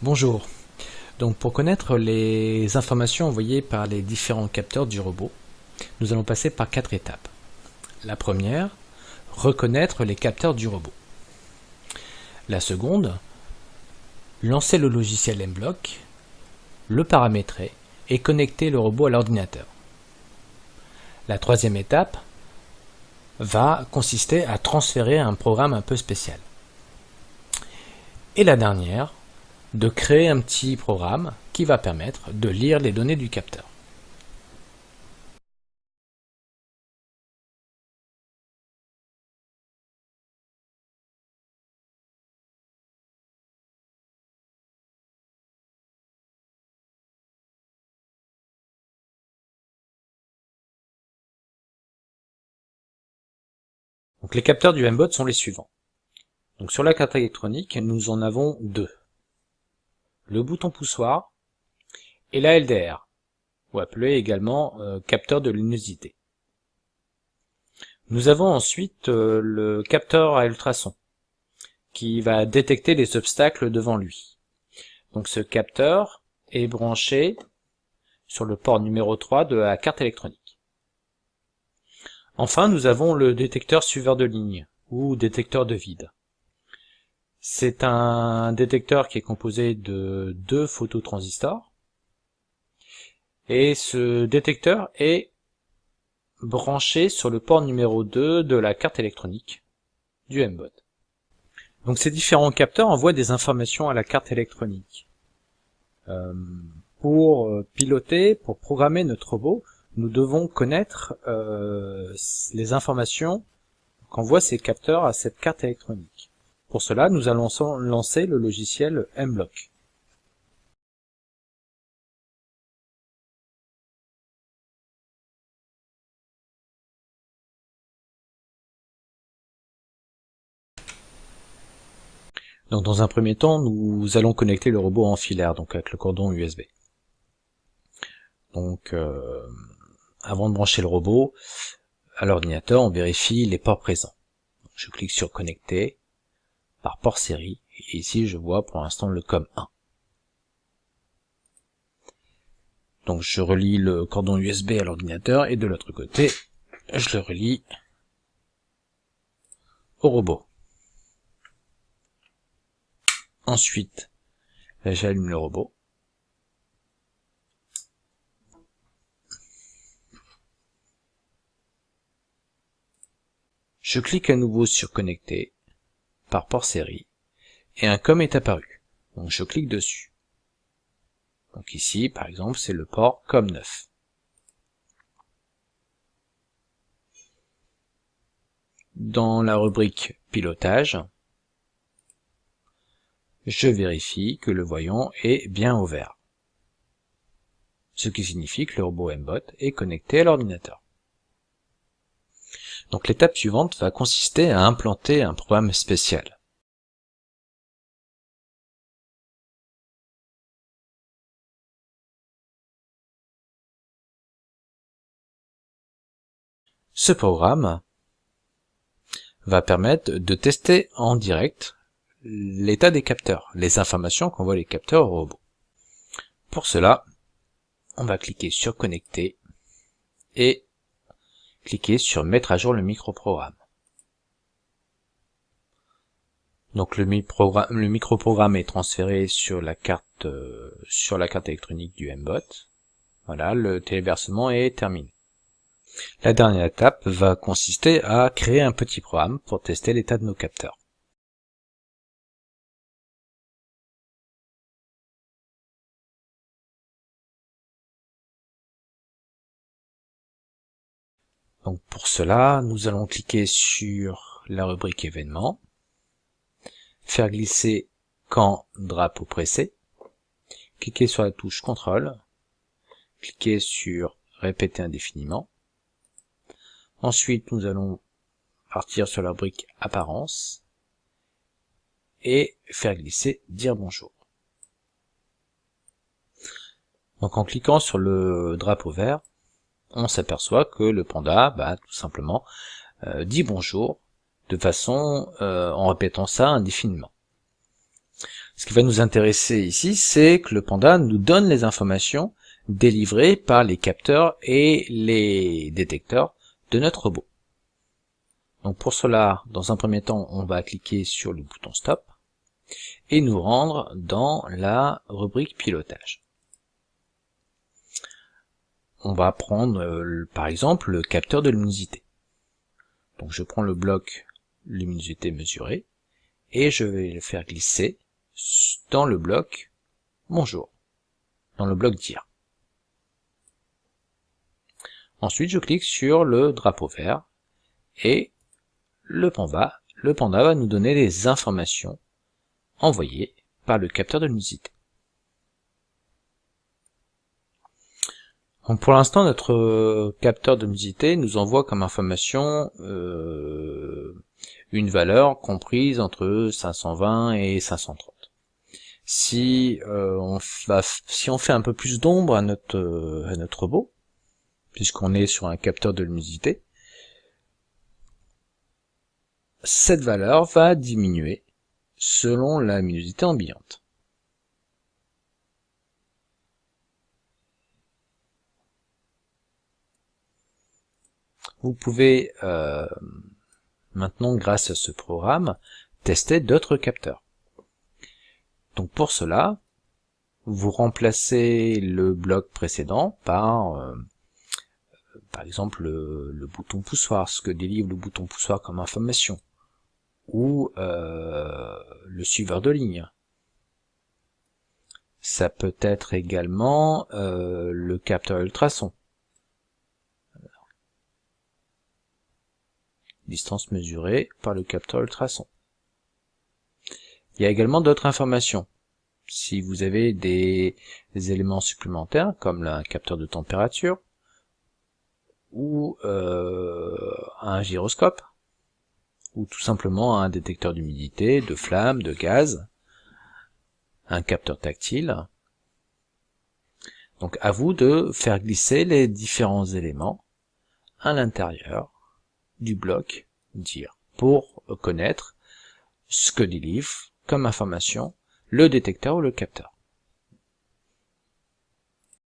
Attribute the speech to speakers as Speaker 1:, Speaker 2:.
Speaker 1: Bonjour. Donc pour connaître les informations envoyées par les différents capteurs du robot, nous allons passer par 4 étapes. La première, reconnaître les capteurs du robot. La seconde, lancer le logiciel M-Block, le paramétrer et connecter le robot à l'ordinateur. La troisième étape va consister à transférer un programme un peu spécial. Et la dernière, de créer un petit programme qui va permettre de lire les données du capteur. Donc les capteurs du M-Bot sont les suivants. Donc sur la carte électronique, nous en avons deux. Le bouton poussoir et la LDR, ou appelé également capteur de luminosité. Nous avons ensuite le capteur à ultrasons, qui va détecter les obstacles devant lui. Donc ce capteur est branché sur le port numéro 3 de la carte électronique. Enfin, nous avons le détecteur suiveur de ligne, ou détecteur de vide. C'est un détecteur qui est composé de deux phototransistors, et ce détecteur est branché sur le port numéro 2 de la carte électronique du M-Bot. Donc ces différents capteurs envoient des informations à la carte électronique. Pour piloter, pour programmer notre robot, nous devons connaître les informations qu'envoient ces capteurs à cette carte électronique. Pour cela, nous allons lancer le logiciel M-Block. Donc dans un premier temps, nous allons connecter le robot en filaire, donc avec le cordon USB. Donc avant de brancher le robot à l'ordinateur, on vérifie les ports présents. Donc, je clique sur connecter par port série, et ici je vois pour l'instant le COM1. Donc je relie le cordon USB à l'ordinateur, et de l'autre côté, je le relie au robot. Ensuite, j'allume le robot. Je clique à nouveau sur connecter par port série et un COM est apparu. Donc je clique dessus. Donc ici, par exemple, c'est le port COM9. Dans la rubrique pilotage, je vérifie que le voyant est bien ouvert, ce qui signifie que le robot M-Bot est connecté à l'ordinateur. Donc l'étape suivante va consister à implanter un programme spécial. Ce programme va permettre de tester en direct l'état des capteurs, les informations qu'envoient les capteurs au robot. Pour cela, on va cliquer sur connecter et cliquer sur mettre à jour le microprogramme. Donc le microprogramme est transféré sur la carte électronique du M-Bot. Voilà, le téléversement est terminé. La dernière étape va consister à créer un petit programme pour tester l'état de nos capteurs. Donc pour cela, nous allons cliquer sur la rubrique événements, faire glisser quand drapeau pressé, cliquer sur la touche contrôle, cliquer sur répéter indéfiniment. Ensuite, nous allons partir sur la rubrique apparence et faire glisser dire bonjour. Donc en cliquant sur le drapeau vert, on s'aperçoit que le panda, tout simplement, dit bonjour de façon en répétant ça indéfiniment. Ce qui va nous intéresser ici, c'est que le Panda nous donne les informations délivrées par les capteurs et les détecteurs de notre robot. Donc pour cela, dans un premier temps, on va cliquer sur le bouton Stop et nous rendre dans la rubrique pilotage. On va prendre par exemple le capteur de luminosité. Donc je prends le bloc luminosité mesurée et je vais le faire glisser dans le bloc bonjour, dans le bloc dire. Ensuite je clique sur le drapeau vert et le panda va nous donner les informations envoyées par le capteur de luminosité. Donc pour l'instant, notre capteur de luminosité nous envoie comme information une valeur comprise entre 520 et 530. Si on fait un peu plus d'ombre à notre robot, puisqu'on est sur un capteur de luminosité, cette valeur va diminuer selon la luminosité ambiante. Vous pouvez maintenant, grâce à ce programme, tester d'autres capteurs. Donc pour cela, vous remplacez le bloc précédent par exemple le bouton poussoir, ce que délivre le bouton poussoir comme information, ou le suiveur de ligne. Ça peut être également le capteur ultrason. Distance mesurée par le capteur ultrason. Il y a également d'autres informations. Si vous avez des éléments supplémentaires, comme un capteur de température, ou un gyroscope, ou tout simplement un détecteur d'humidité, de flamme, de gaz, un capteur tactile. Donc à vous de faire glisser les différents éléments à l'intérieur du bloc dire pour connaître ce que délivre comme information le détecteur ou le capteur.